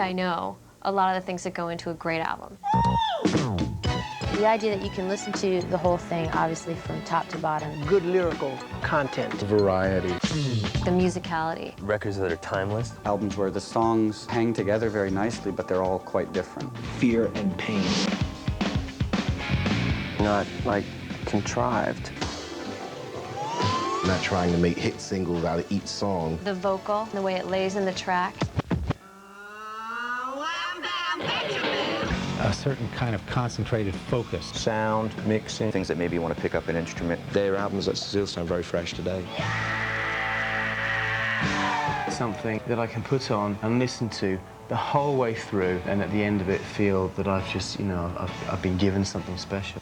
think I know a lot of the things that go into a great album. The idea that you can listen to the whole thing, obviously, from top to bottom. Good lyrical content. Variety. The musicality. Records that are timeless. Albums where the songs hang together very nicely, but they're all quite different. Fear and pain. Not, like, contrived. Not trying to make hit singles out of each song. The vocal, the way it lays in the track. A certain kind of concentrated focus. Sound, mixing, things that maybe you want to pick up an instrument. They're albums that still sound very fresh today. Something that I can put on and listen to the whole way through, and at the end of it feel that I've just, you know, I've been given something special.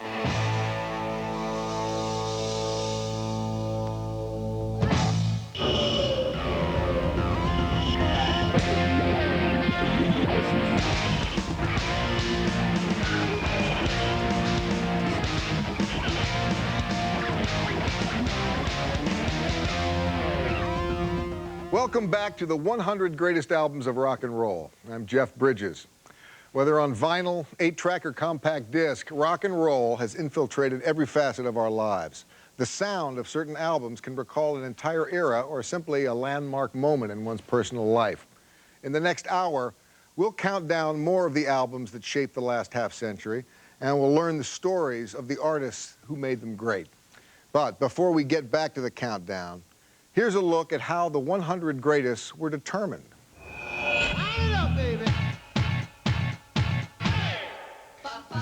Welcome back to the 100 Greatest Albums of Rock and Roll. I'm Jeff Bridges. Whether on vinyl, 8-track, or compact disc, rock and roll has infiltrated every facet of our lives. The sound of certain albums can recall an entire era or simply a landmark moment in one's personal life. In the next hour, we'll count down more of the albums that shaped the last half-century, and we'll learn the stories of the artists who made them great. But before we get back to the countdown, here's a look at how the 100 greatest were determined.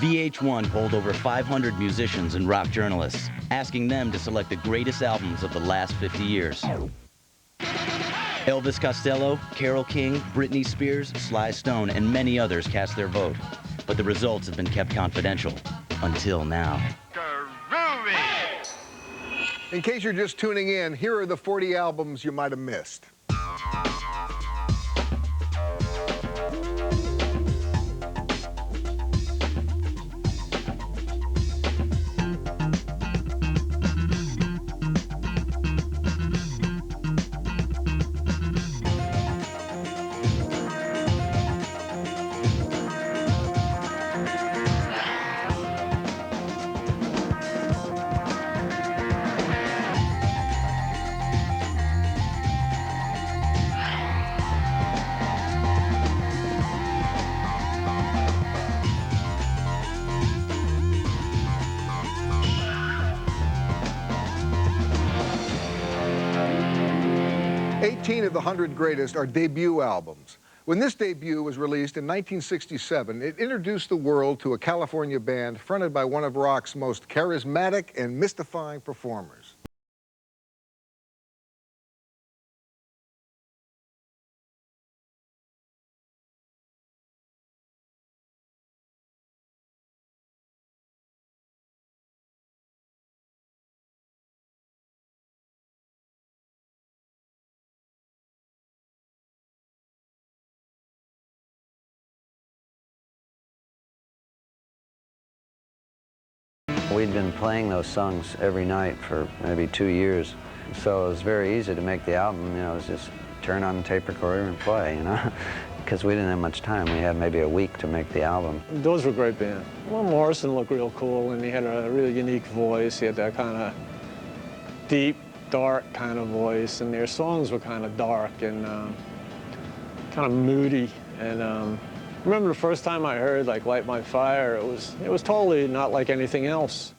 VH1 polled over 500 musicians and rock journalists, asking them to select the greatest albums of the last 50 years. Elvis Costello, Carole King, Britney Spears, Sly Stone, and many others cast their vote. But the results have been kept confidential until now. In case you're just tuning in, here are the 40 albums you might have missed. 18 of the 100 greatest are debut albums. When this debut was released in 1967, it introduced the world to a California band fronted by one of rock's most charismatic and mystifying performers. We'd been playing those songs every night for maybe 2 years, so it was very easy to make the album. You know, it was just turn on the tape recorder and play, you know, because we didn't have much time. We had maybe a week to make the album. Those were a great band. Well, Morrison looked real cool, and he had a really unique voice. He had that kind of deep, dark kind of voice, and their songs were kind of dark and kind of moody. And I remember the first time I heard like Light My Fire, it was totally not like anything else.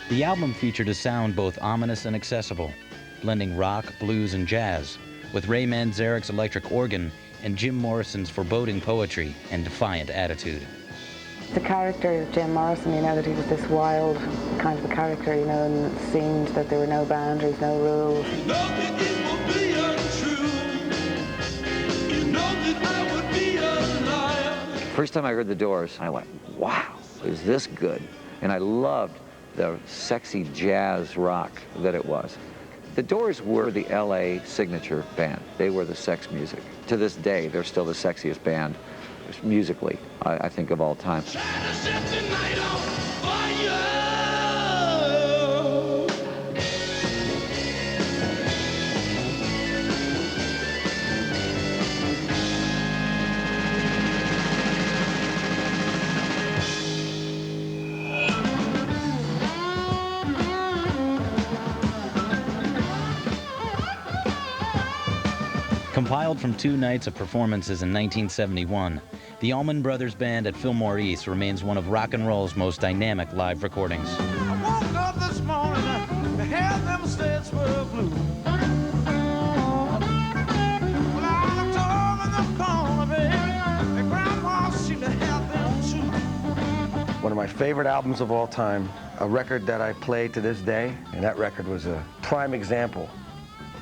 The album featured a sound both ominous and accessible, blending rock, blues, and jazz, with Ray Manzarek's electric organ and Jim Morrison's foreboding poetry and defiant attitude. The character of Jim Morrison, you know, that he was this wild kind of a character, you know, and it seemed that there were no boundaries, no rules. First time I heard the Doors, I went, wow, is this good? And I loved the sexy jazz rock that it was. The Doors were the LA signature band. They were the sex music. To this day, they're still the sexiest band musically, I think, of all time. Compiled from 2 nights of performances in 1971, the Allman Brothers Band at Fillmore East remains one of rock and roll's most dynamic live recordings. I woke up this morning, the hair them states were blue. Well, I looked over the corner, baby, and Grandma seemed to have them too. One of my favorite albums of all time, a record that I play to this day, and that record was a prime example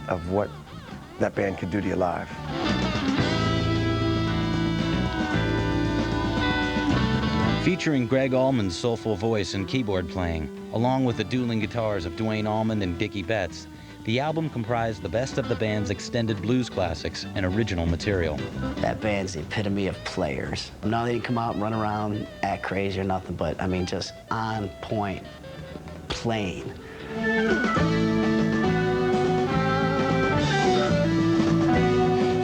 of what that band could do to you live. Featuring Greg Allman's soulful voice and keyboard playing, along with the dueling guitars of Duane Allman and Dickie Betts, the album comprised the best of the band's extended blues classics and original material. That band's the epitome of players. No, they didn't come out and run around, act crazy or nothing, but I mean, just on point, playing.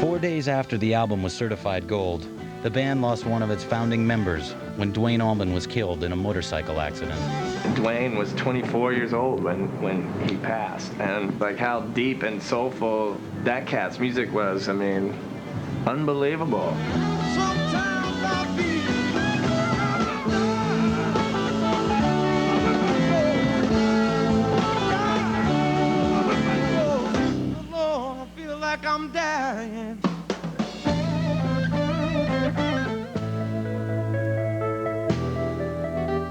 4 days after the album was certified gold, the band lost one of its founding members when Duane Allman was killed in a motorcycle accident. Duane was 24 years old when he passed, and like how deep and soulful that cat's music was, I mean, unbelievable. Lord, I feel like I'm dying.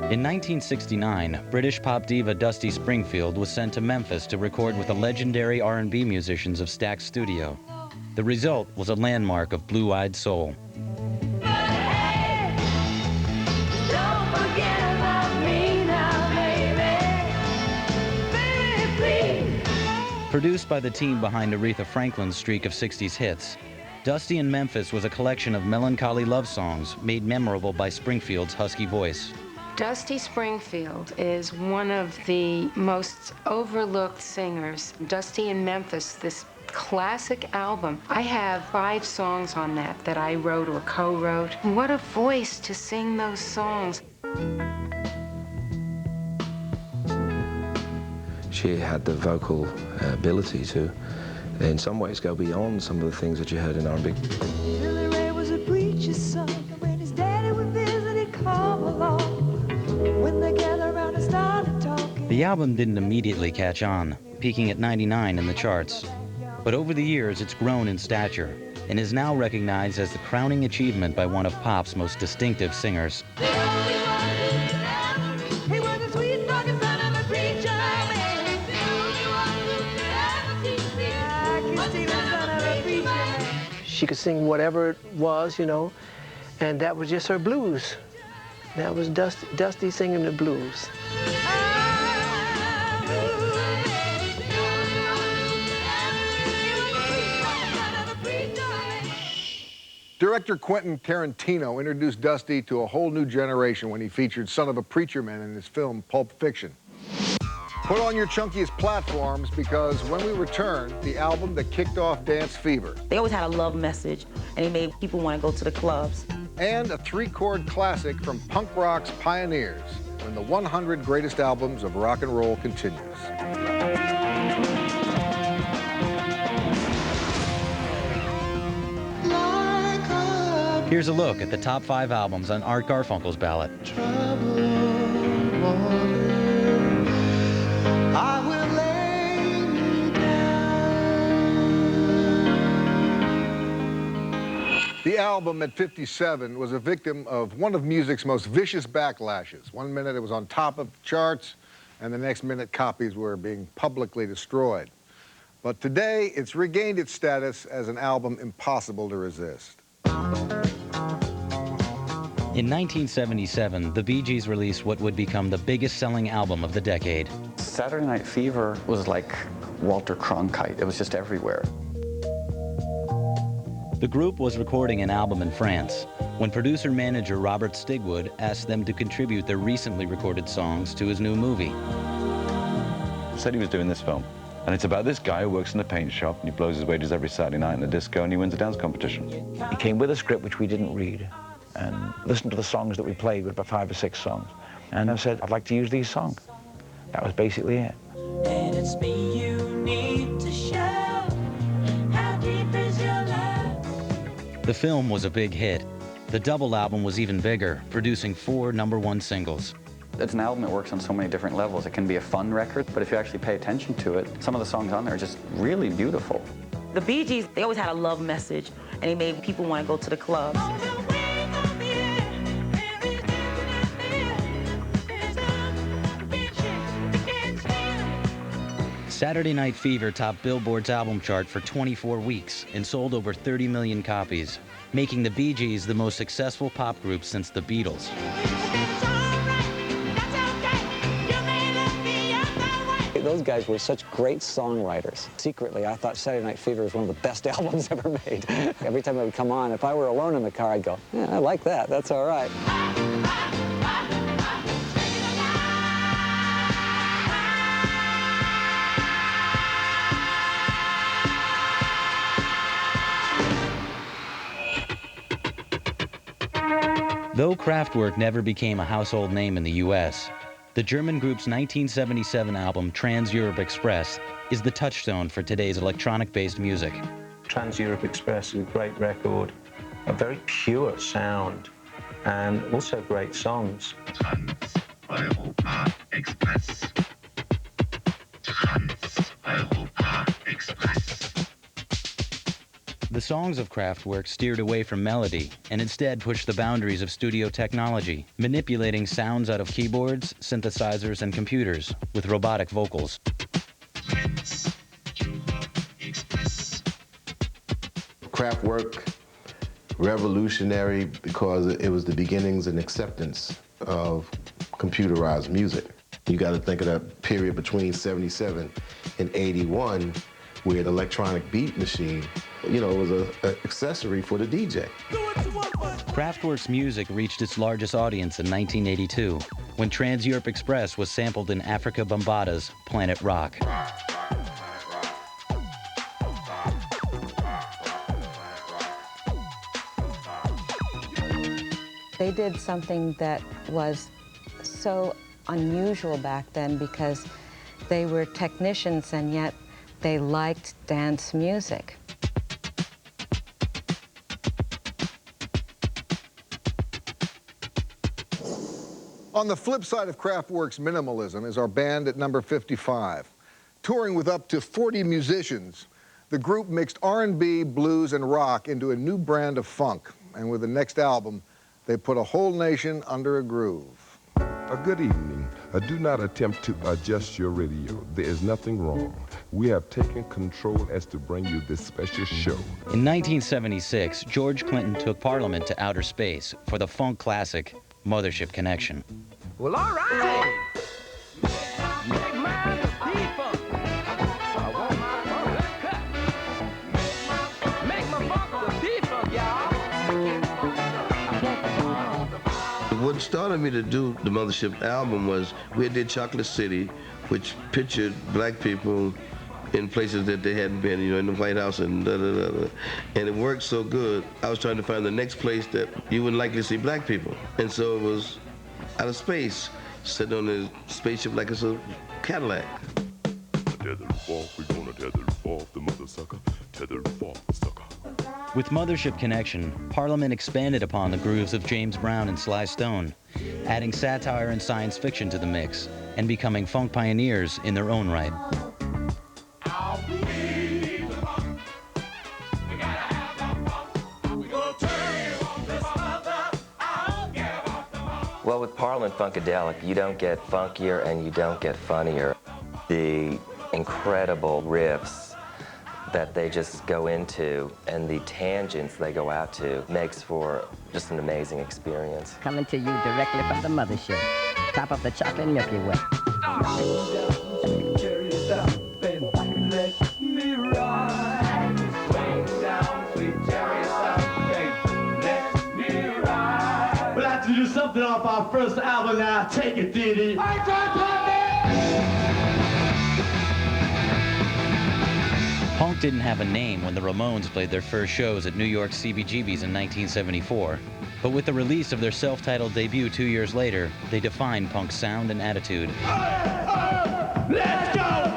In 1969, British pop diva Dusty Springfield was sent to Memphis to record with the legendary R&B musicians of Stax Studio. The result was a landmark of blue-eyed soul. Produced by the team behind Aretha Franklin's streak of 60s hits, Dusty in Memphis was a collection of melancholy love songs made memorable by Springfield's husky voice. Dusty Springfield is one of the most overlooked singers. Dusty in Memphis, this classic album. I have 5 songs on that I wrote or co-wrote. What a voice to sing those songs. She had the vocal ability to, in some ways, go beyond some of the things that you heard in R&B. Billy Ray was a preacher's son, and when his daddy would visit, he'd come along. When they gathered around and started talking. The album didn't immediately catch on, peaking at 99 in the charts. But over the years, it's grown in stature and is now recognized as the crowning achievement by one of pop's most distinctive singers. He was a sweet talking son of a preacher man. She could sing whatever it was, you know, and that was just her blues. That was Dusty singing the blues. Director Quentin Tarantino introduced Dusty to a whole new generation when he featured Son of a Preacher Man in his film Pulp Fiction. Put on your chunkiest platforms, because when we return, the album that kicked off dance fever. They always had a love message, and it made people want to go to the clubs. And a 3-chord classic from punk rock's pioneers, when the 100 greatest albums of rock and roll continues. Here's a look at the top 5 albums on Art Garfunkel's ballot. The album at 57 was a victim of one of music's most vicious backlashes. One minute it was on top of the charts, and the next minute copies were being publicly destroyed. But today, it's regained its status as an album impossible to resist. In 1977, the Bee Gees released what would become the biggest selling album of the decade. Saturday Night Fever was like Walter Cronkite. It was just everywhere. The group was recording an album in France when producer-manager Robert Stigwood asked them to contribute their recently recorded songs to his new movie. Said he was doing this film, and it's about this guy who works in a paint shop and he blows his wages every Saturday night in a disco and he wins a dance competition. He came with a script which we didn't read and listened to the songs that we played, with about 5 or 6 songs. And I said, I'd like to use these songs. That was basically it. And it's me you need to show. How deep is your love? The film was a big hit. The double album was even bigger, producing 4 #1 singles. It's an album that works on so many different levels. It can be a fun record, but if you actually pay attention to it, some of the songs on there are just really beautiful. The Bee Gees, they always had a love message, and they made people want to go to the club. Saturday Night Fever topped Billboard's album chart for 24 weeks and sold over 30 million copies, making the Bee Gees the most successful pop group since the Beatles. Those guys were such great songwriters. Secretly, I thought Saturday Night Fever was one of the best albums ever made. Every time it would come on, if I were alone in the car, I'd go, yeah, I like that. That's all right. Though Kraftwerk never became a household name in the U.S., the German group's 1977 album Trans-Europe Express is the touchstone for today's electronic-based music. Trans-Europe Express is a great record, a very pure sound, and also great songs. Trans-Europa Express. Trans-Europa Express. The songs of Kraftwerk steered away from melody and instead pushed the boundaries of studio technology, manipulating sounds out of keyboards, synthesizers, and computers with robotic vocals. Kraftwerk, revolutionary because it was the beginnings and acceptance of computerized music. You got to think of that period between 77 and 81 where the electronic beat machine, you know, was an accessory for the DJ. Kraftwerk's music reached its largest audience in 1982, when Trans-Europe Express was sampled in Africa Bambaata's Planet Rock. They did something that was so unusual back then because they were technicians and yet they liked dance music. On the flip side of Kraftwerk's minimalism is our band at number 55. Touring with up to 40 musicians, the group mixed R&B, blues, and rock into a new brand of funk. And with the next album, they put a whole nation under a groove. A good evening. Do not attempt to adjust your radio. There is nothing wrong. We have taken control as to bring you this special show. In 1976, George Clinton took Parliament to outer space for the funk classic Mothership Connection. Well, all right. Make mine the people. I want my funk cut. Make my funk the people, y'all. What started me to do the Mothership album was we did Chocolate City, which pictured black people in places that they hadn't been, you know, in the White House and da-da-da-da. And it worked so good, I was trying to find the next place that you wouldn't likely see black people. And so it was out of space, sitting on a spaceship like it's a Cadillac. Tether off, we're gonna tether off the mother sucker, tether off the sucker. With Mothership Connection, Parliament expanded upon the grooves of James Brown and Sly Stone, adding satire and science fiction to the mix, and becoming funk pioneers in their own right. Well, with Parliament Funkadelic, you don't get funkier and you don't get funnier. The incredible riffs that they just go into and the tangents they go out to makes for just an amazing experience. Coming to you directly from the mothership. Top of the chocolate Milky Way. We'll have to do something off our first album now. Take it, Diddy. Punk didn't have a name when the Ramones played their first shows at New York's CBGB's in 1974. But with the release of their self-titled debut 2 years later, they defined punk's sound and attitude. Let's go!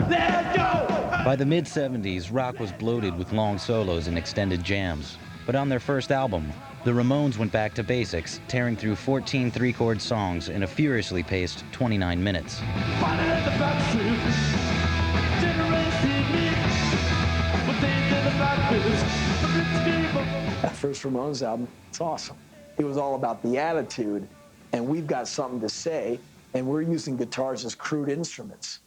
Let's go! By the mid-70s, rock was bloated with long solos and extended jams. But on their first album, the Ramones went back to basics, tearing through 14 three-chord songs in a furiously paced 29 minutes. That first Ramones album, it's awesome. It was all about the attitude, and we've got something to say, and we're using guitars as crude instruments.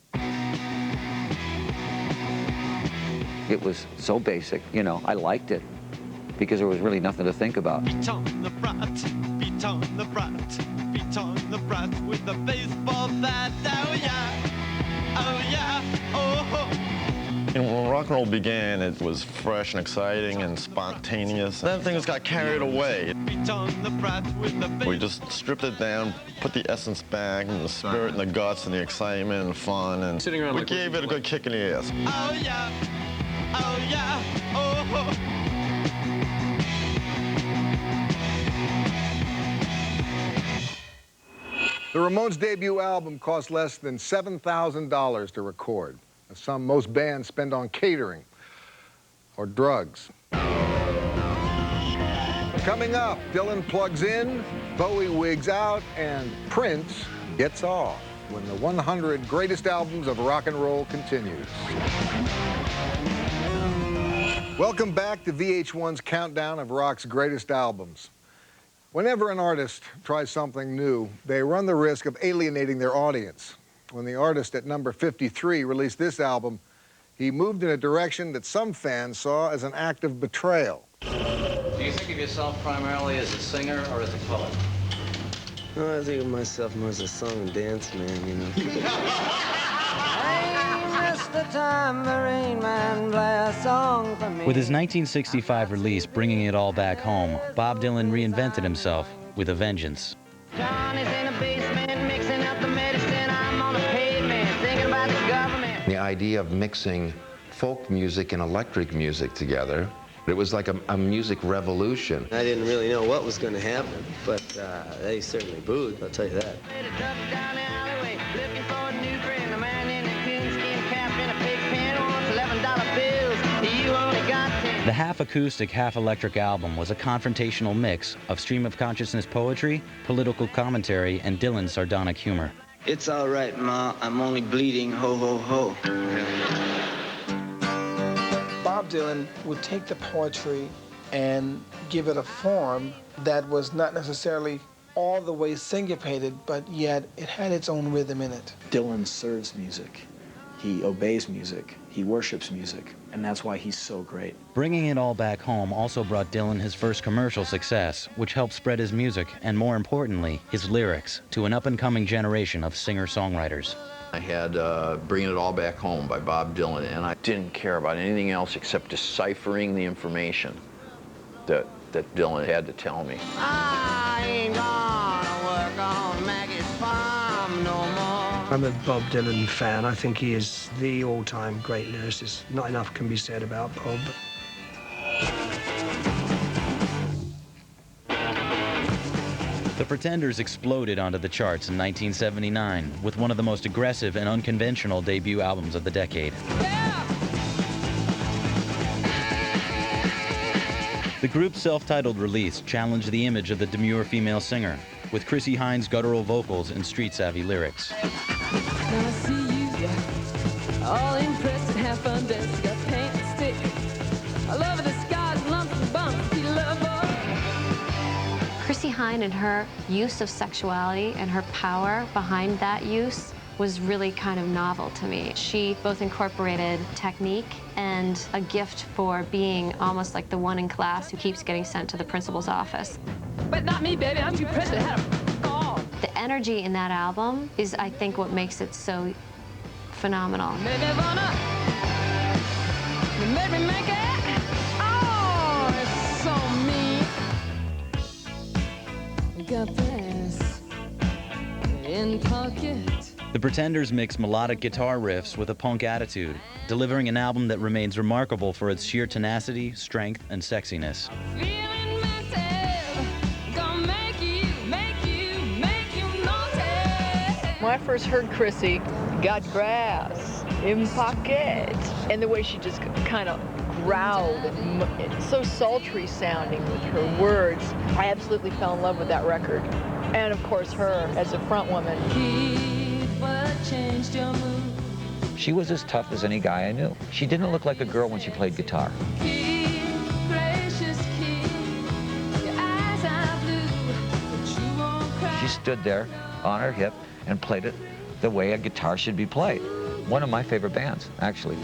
It was so basic, you know, I liked it because there was really nothing to think about. Beat on the brat, beat on the brat, beat on the brat with a baseball bat. Oh yeah, oh yeah, oh. And when rock and roll began, it was fresh and exciting and spontaneous. Then things got carried away. We just stripped it down, put the essence back, and the spirit and the guts and the excitement and fun, and we gave it a good kick in the ass. Oh yeah, oh yeah, oh. The Ramones' debut album cost less than $7,000 to record, a sum most bands spend on catering or drugs. Coming up, Dylan plugs in, Bowie wigs out, and Prince gets off when the 100 greatest albums of rock and roll continues. Welcome back to VH1's countdown of rock's greatest albums. Whenever an artist tries something new, they run the risk of alienating their audience. When the artist at number 53 released this album, he moved in a direction that some fans saw as an act of betrayal. Do you think of yourself primarily as a singer or as a poet? Oh, I think of myself more as a song and dance man, you know. With his 1965 release, Bringing It All Back Home, Bob Dylan reinvented himself with a vengeance. Johnny's in the basement mixing up the medicine. I'm on the pavement thinking about the government. The idea of mixing folk music and electric music together, it was like a music revolution. I didn't really know what was going to happen, but they certainly booed, I'll tell you that. Down the alleyway looking for a new friend. A man in a coonskin cap and a pig pen wants $11 bills. You only got 10. The half-acoustic, half-electric album was a confrontational mix of stream-of-consciousness poetry, political commentary, and Dylan's sardonic humor. It's all right, Ma. I'm only bleeding. Ho, ho, ho. Bob Dylan would take the poetry and give it a form that was not necessarily all the way syncopated, but yet it had its own rhythm in it. Dylan serves music. He obeys music. He worships music. And that's why he's so great. Bringing It All Back Home also brought Dylan his first commercial success, which helped spread his music and, more importantly, his lyrics to an up-and-coming generation of singer-songwriters. I had Bringing It All Back Home by Bob Dylan, and I didn't care about anything else except deciphering the information that Dylan had to tell me. I ain't gonna work on Maggie's farm no more. I'm a Bob Dylan fan. I think he is the all-time great lyricist. Not enough can be said about Bob. The Pretenders exploded onto the charts in 1979 with one of the most aggressive and unconventional debut albums of the decade. The group's self-titled release challenged the image of the demure female singer, with Chrissie Hynde's guttural vocals and street-savvy lyrics. Now I see you, all impressed and half undressed. Got paint and stick. I love the skies, lumps and bumps. You love Chrissie Hynde and her use of sexuality and her power behind that use was really kind of novel to me. She both incorporated technique and a gift for being almost like the one in class who keeps getting sent to the principal's office. But not me, baby. I'm too pressed to have The energy in that album is, I think, what makes it so phenomenal. Make me wanna, make me make it. Oh, it's so mean. Got this in pocket. The Pretenders mix melodic guitar riffs with a punk attitude, delivering an album that remains remarkable for its sheer tenacity, strength, and sexiness. When I first heard Chrissie, got grass in pocket. And the way she just kind of growled, and it's so sultry sounding with her words. I absolutely fell in love with that record. And of course her as a front woman. She was as tough as any guy I knew. She didn't look like a girl when she played guitar. She stood there on her hip and played it the way a guitar should be played. One of my favorite bands, actually.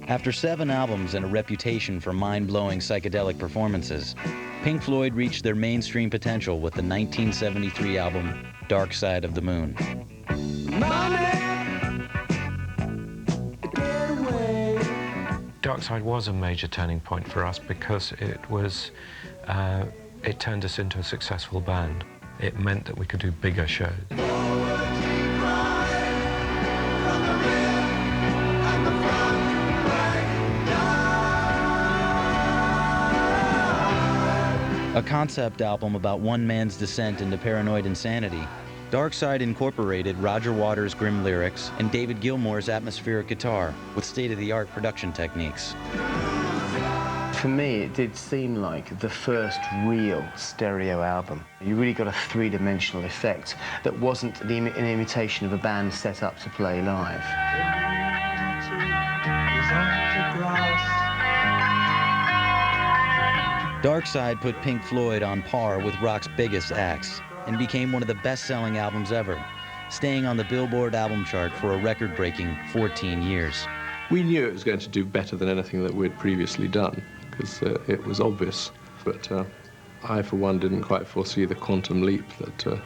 After 7 albums and a reputation for mind-blowing psychedelic performances, Pink Floyd reached their mainstream potential with the 1973 album Dark Side of the Moon. Dark Side was a major turning point for us because it turned us into a successful band. It meant that we could do bigger shows. A concept album about one man's descent into paranoid insanity, Dark Side incorporated Roger Waters' grim lyrics and David Gilmour's atmospheric guitar with state-of-the-art production techniques. For me, it did seem like the first real stereo album. You really got a three-dimensional effect that wasn't an imitation of a band set up to play live. Dark Side put Pink Floyd on par with rock's biggest acts and became one of the best-selling albums ever, staying on the Billboard album chart for a record-breaking 14 years. We knew it was going to do better than anything that we'd previously done, because it was obvious. But I, for one, didn't quite foresee the quantum leap that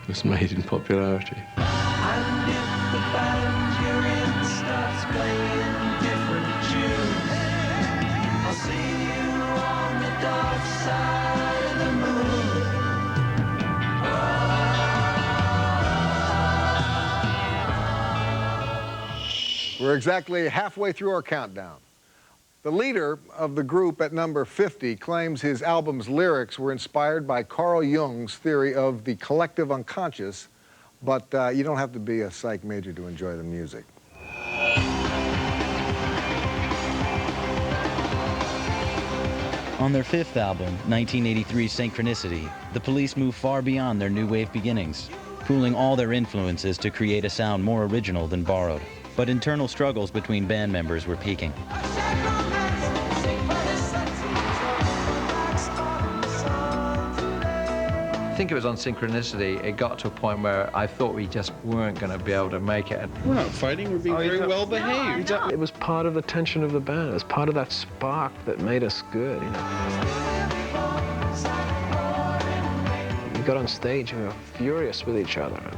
was made in popularity. And if the band you're in starts playing different tunes, I'll see you on the dark side of the moon. We're exactly halfway through our countdown. The leader of the group at number 50 claims his album's lyrics were inspired by Carl Jung's theory of the collective unconscious, but you don't have to be a psych major to enjoy the music. On their 5th album, 1983's Synchronicity, the Police moved far beyond their new wave beginnings, pooling all their influences to create a sound more original than borrowed. But internal struggles between band members were peaking. I think it was on Synchronicity. It got to a point where I thought we just weren't going to be able to make it. We're not fighting, we're being very well behaved. It was part of the tension of the band. It was part of that spark that made us good, you know. We got on stage and we were furious with each other. And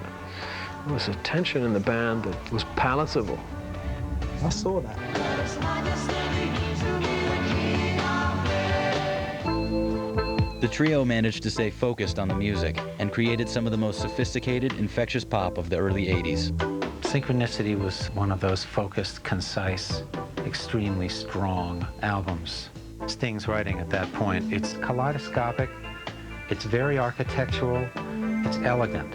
there was a tension in the band that was palatable. I saw that. The trio managed to stay focused on the music and created some of the most sophisticated, infectious pop of the early 80s. Synchronicity was one of those focused, concise, extremely strong albums. Sting's writing at that point, it's kaleidoscopic, it's very architectural, it's elegant.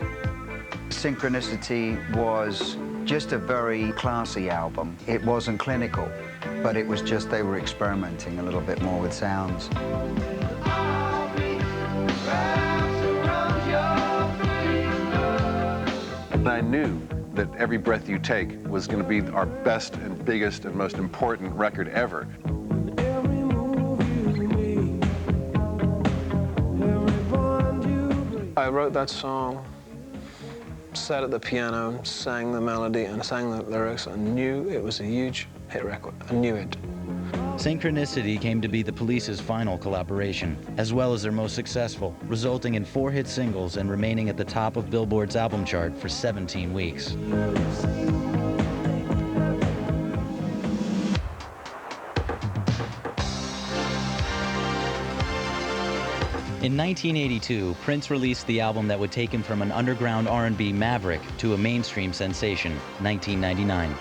Synchronicity was just a very classy album. It wasn't clinical, but it was just they were experimenting a little bit more with sounds. And I knew that Every Breath You Take was going to be our best and biggest and most important record ever. I wrote that song, sat at the piano, sang the melody and sang the lyrics, and knew it was a huge hit record. I knew it. Synchronicity came to be the Police's final collaboration, as well as their most successful, resulting in 4 hit singles and remaining at the top of Billboard's album chart for 17 weeks. In 1982, Prince released the album that would take him from an underground R&B maverick to a mainstream sensation, 1999.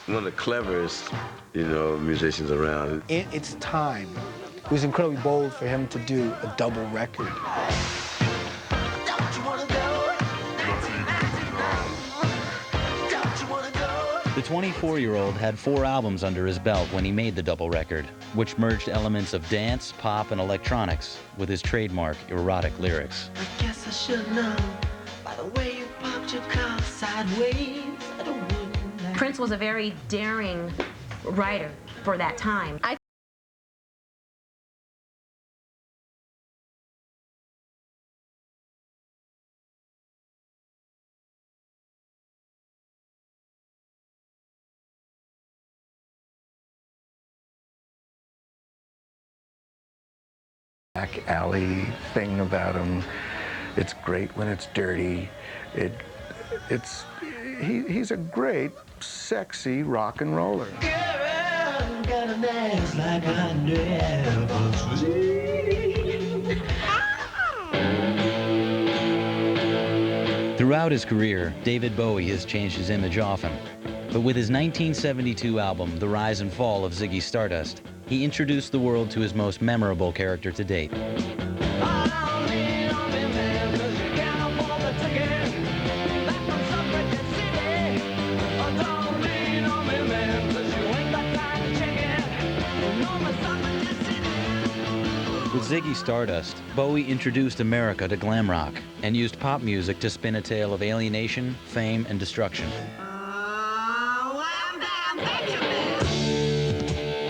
One of the cleverest, musicians around. In its time, it was incredibly bold for him to do a double record. The 24-year-old had 4 albums under his belt when he made the double record, which merged elements of dance, pop, and electronics with his trademark erotic lyrics. I guess I should know by the way you popped your car sideways. I don't know. Prince was a very daring writer for that time. Back alley thing about him. It's great when it's dirty. He's a great, sexy rock and roller. Girl, got an ass like I never seen. Throughout his career, David Bowie has changed his image often. But with his 1972 album, The Rise and Fall of Ziggy Stardust, he introduced the world to his most memorable character to date. With Ziggy Stardust, Bowie introduced America to glam rock and used pop music to spin a tale of alienation, fame, and destruction.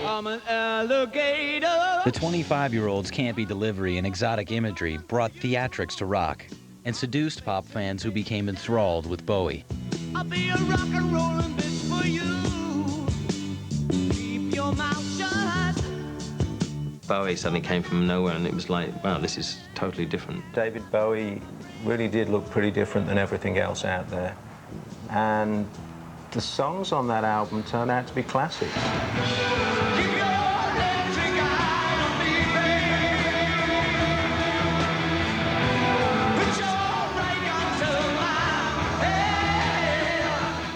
I'm an alligator. The 25-year-old's campy delivery and exotic imagery brought theatrics to rock and seduced pop fans who became enthralled with Bowie. I'll be a rock and rollin' bitch for you. Keep your mouth shut. Bowie suddenly came from nowhere, and it was like, wow, this is totally different. David Bowie really did look pretty different than everything else out there. And the songs on that album turned out to be classics.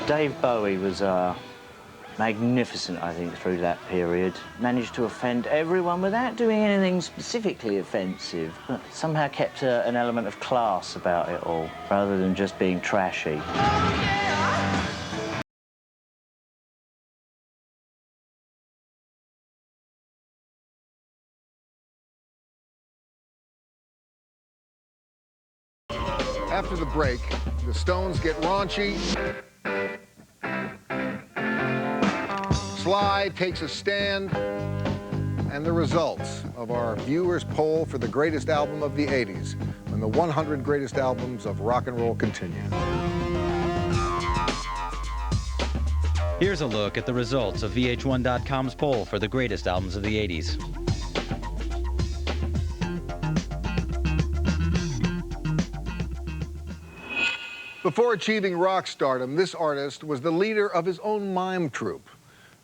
Dave Bowie was magnificent, I think, through that period. Managed to offend everyone without doing anything specifically offensive, but somehow kept an element of class about it all, rather than just being trashy. After the break, the Stones get raunchy. Sly takes a stand. And the results of our viewers' poll for the greatest album of the 80s, when the 100 greatest albums of rock and roll continue. Here's a look at the results of VH1.com's poll for the greatest albums of the 80s. Before achieving rock stardom, this artist was the leader of his own mime troupe.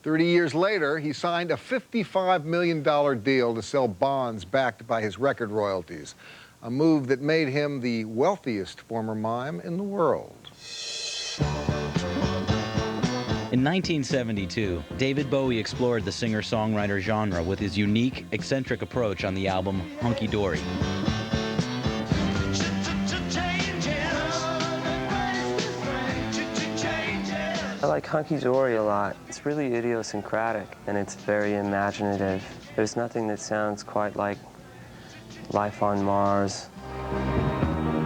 30 years later, he signed a $55 million deal to sell bonds backed by his record royalties, a move that made him the wealthiest former mime in the world. In 1972, David Bowie explored the singer-songwriter genre with his unique, eccentric approach on the album Hunky Dory. I like Hunky Dory a lot. It's really idiosyncratic and it's very imaginative. There's nothing that sounds quite like life on Mars.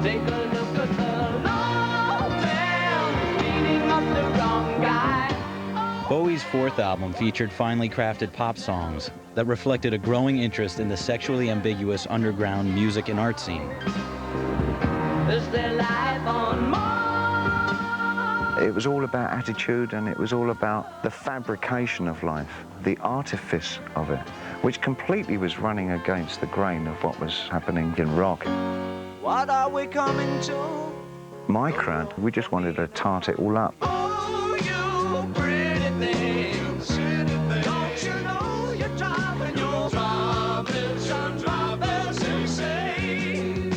Take a look at the long man beating up the wrong guy. Bowie's fourth album featured finely crafted pop songs that reflected a growing interest in the sexually ambiguous underground music and art scene. Is there life on Mars? It was all about attitude, and it was all about the fabrication of life, the artifice of it, which completely was running against the grain of what was happening in rock. What are we coming to? My crowd, we just wanted to tart it all up. Oh, you pretty things. Don't you know you're driving your problems and problems insane?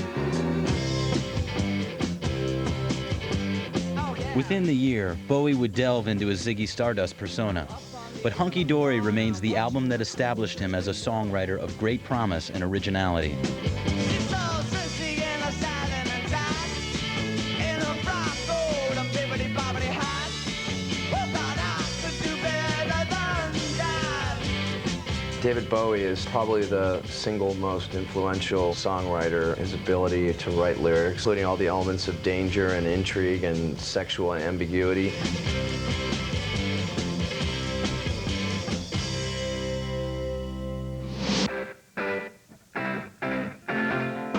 With Within the year, Bowie would delve into his Ziggy Stardust persona. But Hunky Dory remains the album that established him as a songwriter of great promise and originality. David Bowie is probably the single most influential songwriter. His ability to write lyrics, including all the elements of danger and intrigue and sexual ambiguity.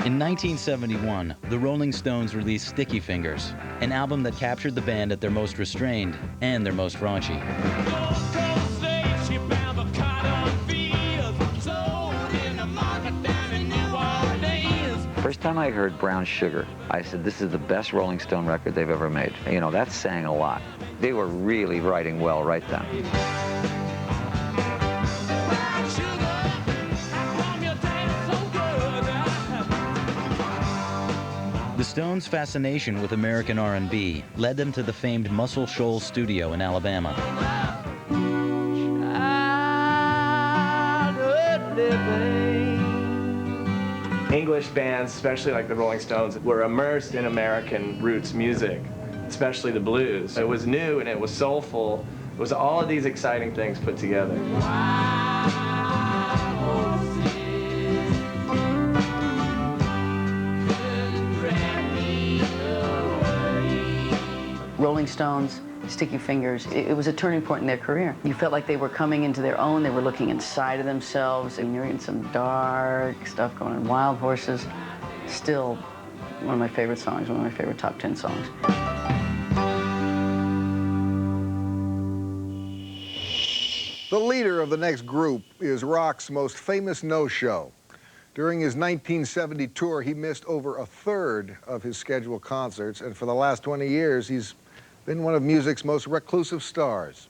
In 1971, the Rolling Stones released Sticky Fingers, an album that captured the band at their most restrained and their most raunchy. First time I heard Brown Sugar, I said, this is the best Rolling Stone record they've ever made. You know, that's saying a lot. They were really writing well right then. The Stones' fascination with American R&B led them to the famed Muscle Shoals studio in Alabama. English bands, especially like the Rolling Stones, were immersed in American roots music, especially the blues. It was new and it was soulful. It was all of these exciting things put together. Rolling Stones, Sticky Fingers, it was a turning point in their career. You felt like they were coming into their own, they were looking inside of themselves, and you're in some dark stuff going on. Wild Horses, still one of my favorite songs, one of my favorite top 10 songs. The leader of the next group is rock's most famous no-show. During his 1970 tour, he missed over a third of his scheduled concerts, and for the last 20 years, he's been one of music's most reclusive stars.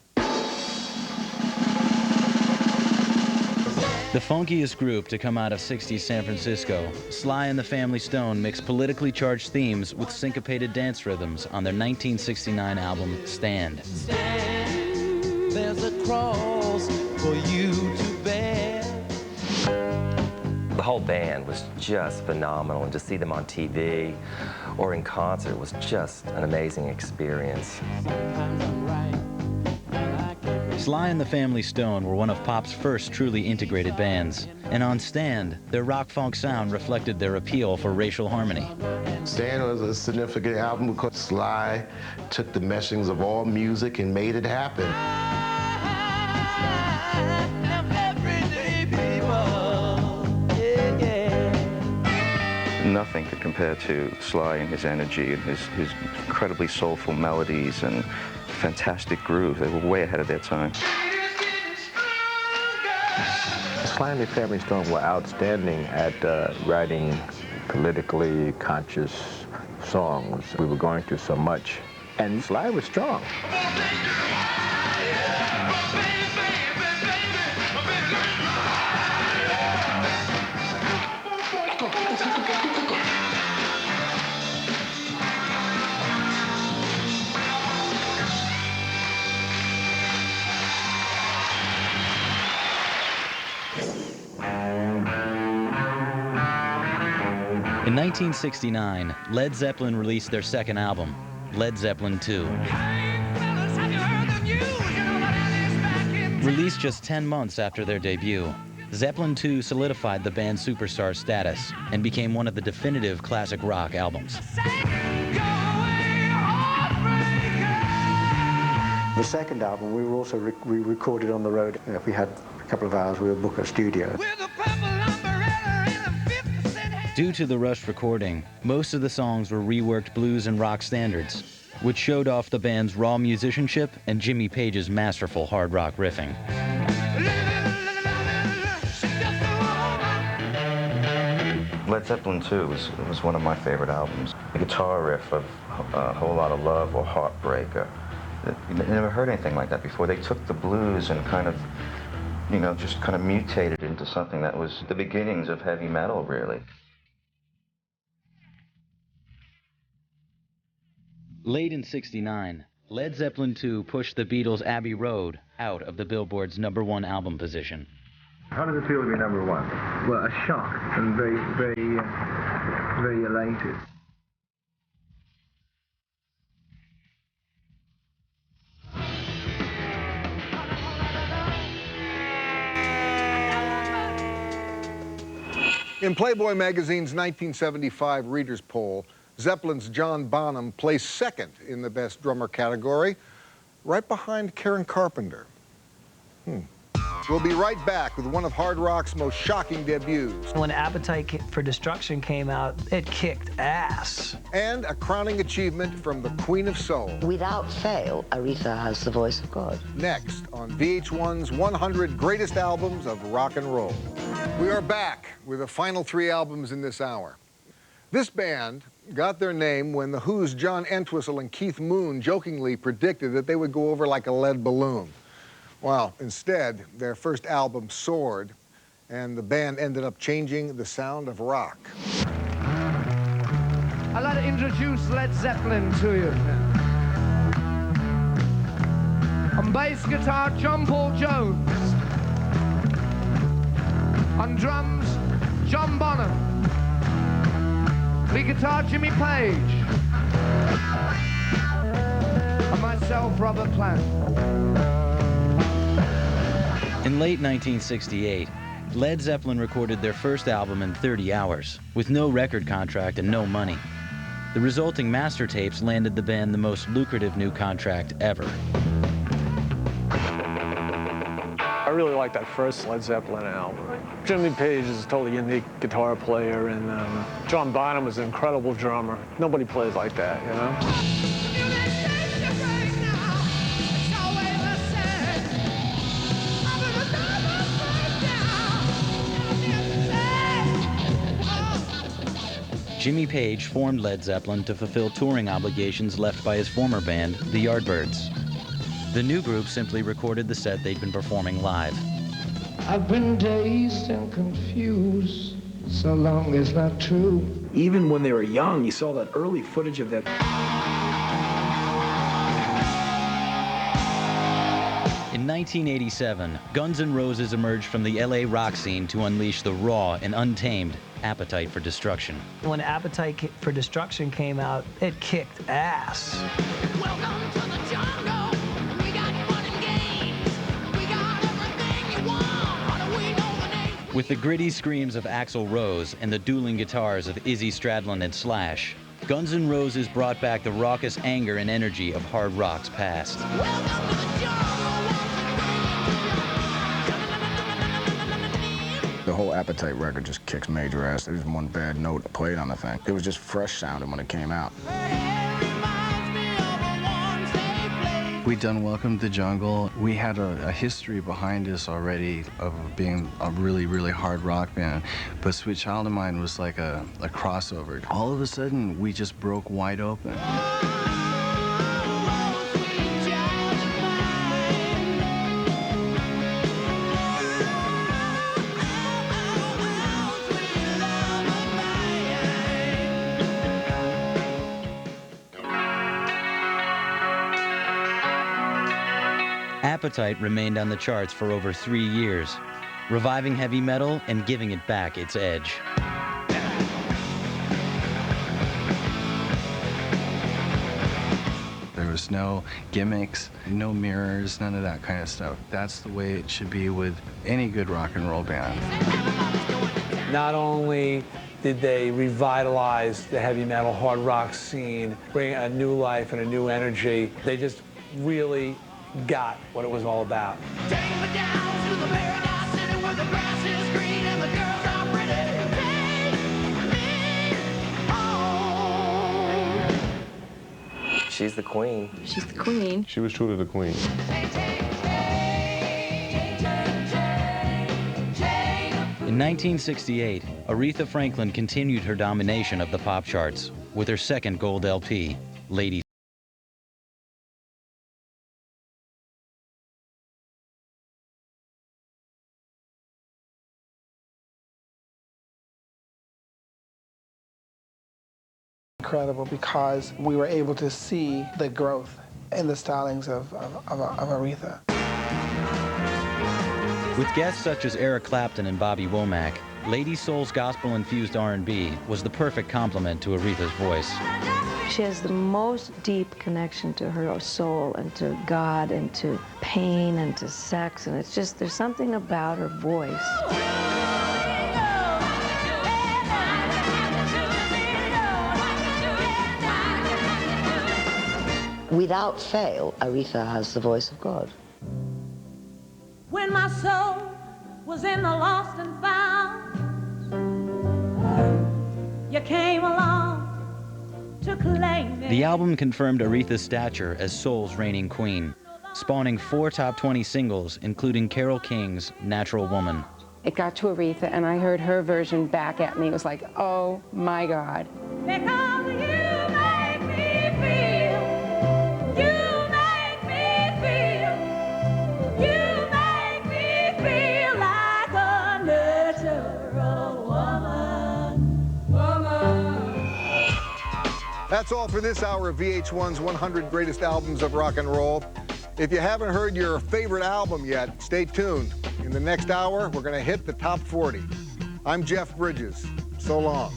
The funkiest group to come out of 60s San Francisco, Sly and the Family Stone mixed politically charged themes with syncopated dance rhythms on their 1969 album, Stand. Stand, there's a cross for you to bear. The whole band was just phenomenal, and to see them on TV or in concert was just an amazing experience. Sly and the Family Stone were one of pop's first truly integrated bands, and on Stand, their rock-funk sound reflected their appeal for racial harmony. Stand was a significant album because Sly took the meshings of all music and made it happen. Nothing could compare to Sly and his energy and his incredibly soulful melodies and fantastic grooves. They were way ahead of their time. Sly and the Family Stone were outstanding at writing politically conscious songs. We were going through so much, and Sly was strong. In 1969, Led Zeppelin released their second album, Led Zeppelin II. Released just 10 months after their debut, Zeppelin II solidified the band's superstar status and became one of the definitive classic rock albums. The second album, we were also we recorded on the road. If we had a couple of hours, we would book a studio. Due to the rushed recording, most of the songs were reworked blues and rock standards, which showed off the band's raw musicianship and Jimmy Page's masterful hard rock riffing. Led Zeppelin II was one of my favorite albums. The guitar riff of A Whole Lot of Love or Heartbreaker. You never heard anything like that before. They took the blues and kind of, you know, just kind of mutated into something that was the beginnings of heavy metal, really. Late in '69, Led Zeppelin II pushed the Beatles' Abbey Road out of the Billboard's #1 album position. How did it feel to be #1? Well, a shock and very elated. In Playboy magazine's 1975 Readers' Poll, Zeppelin's John Bonham placed second in the Best Drummer category, right behind Karen Carpenter. We'll be right back with one of hard rock's most shocking debuts. When Appetite for Destruction came out, it kicked ass. And a crowning achievement from the Queen of Soul. Without fail, Aretha has the voice of God. Next on VH1's 100 Greatest Albums of Rock and Roll. We are back with the final 3 albums in this hour. This band got their name when The Who's John Entwistle and Keith Moon jokingly predicted that they would go over like a lead balloon. Well, instead, their first album soared, and the band ended up changing the sound of rock. I'd like to introduce Led Zeppelin to you. On bass guitar, John Paul Jones. On drums, John Bonham. Lead guitar, Jimmy Page. And myself, Robert Plant. In late 1968, Led Zeppelin recorded their first album in 30 hours, with no record contract and no money. The resulting master tapes landed the band the most lucrative new contract ever. I really like that first Led Zeppelin album. Jimmy Page is a totally unique guitar player, and John Bonham is an incredible drummer. Nobody plays like that, you know? Jimmy Page formed Led Zeppelin to fulfill touring obligations left by his former band, the Yardbirds. The new group simply recorded the set they'd been performing live. I've been dazed and confused, so long it's not true. Even when they were young, you saw that early footage of them. In 1987, Guns N' Roses emerged from the LA rock scene to unleash the raw and untamed Appetite for Destruction. When Appetite for Destruction came out, it kicked ass. Welcome to the jungle. We got fun and games. We got everything you want. How do we know the name? With the gritty screams of Axl Rose and the dueling guitars of Izzy Stradlin and Slash, Guns N' Roses brought back the raucous anger and energy of hard rock's past. The whole Appetite record just kicks major ass. There was one bad note played on the thing. It was just fresh sounding when it came out. We'd done Welcome to the Jungle. We had a history behind us already of being a really, really hard rock band. But Sweet Child of Mine was like a crossover. All of a sudden, we just broke wide open. Appetite remained on the charts for over 3 years, reviving heavy metal and giving it back its edge. There was no gimmicks, no mirrors, none of that kind of stuff. That's the way it should be with any good rock and roll band. Not only did they revitalize the heavy metal hard rock scene, bring a new life and a new energy, they just really got what it was all about. She's the queen. She's the queen. She was truly the queen. In 1968, Aretha Franklin continued her domination of the pop charts with her second gold LP, Ladies. incredible because we were able to see the growth in the stylings of Aretha. With guests such as Eric Clapton and Bobby Womack, Lady Soul's gospel-infused R&B was the perfect complement to Aretha's voice. She has the most deep connection to her soul and to God and to pain and to sex, and it's just, there's something about her voice. Without fail, Aretha has the voice of God. When my soul was in the lost and found, you came along to claim it. The album confirmed Aretha's stature as soul's reigning queen, spawning 4 top 20 singles, including Carole King's Natural Woman. It got to Aretha, and I heard her version back at me. It was like, oh my God. Because you make me feel, you make me feel, you make me feel like a natural woman. That's all for this hour of VH1's 100 Greatest Albums of Rock and Roll. If you haven't heard your favorite album yet, stay tuned. In the next hour, we're going to hit the top 40. I'm Jeff Bridges. So long.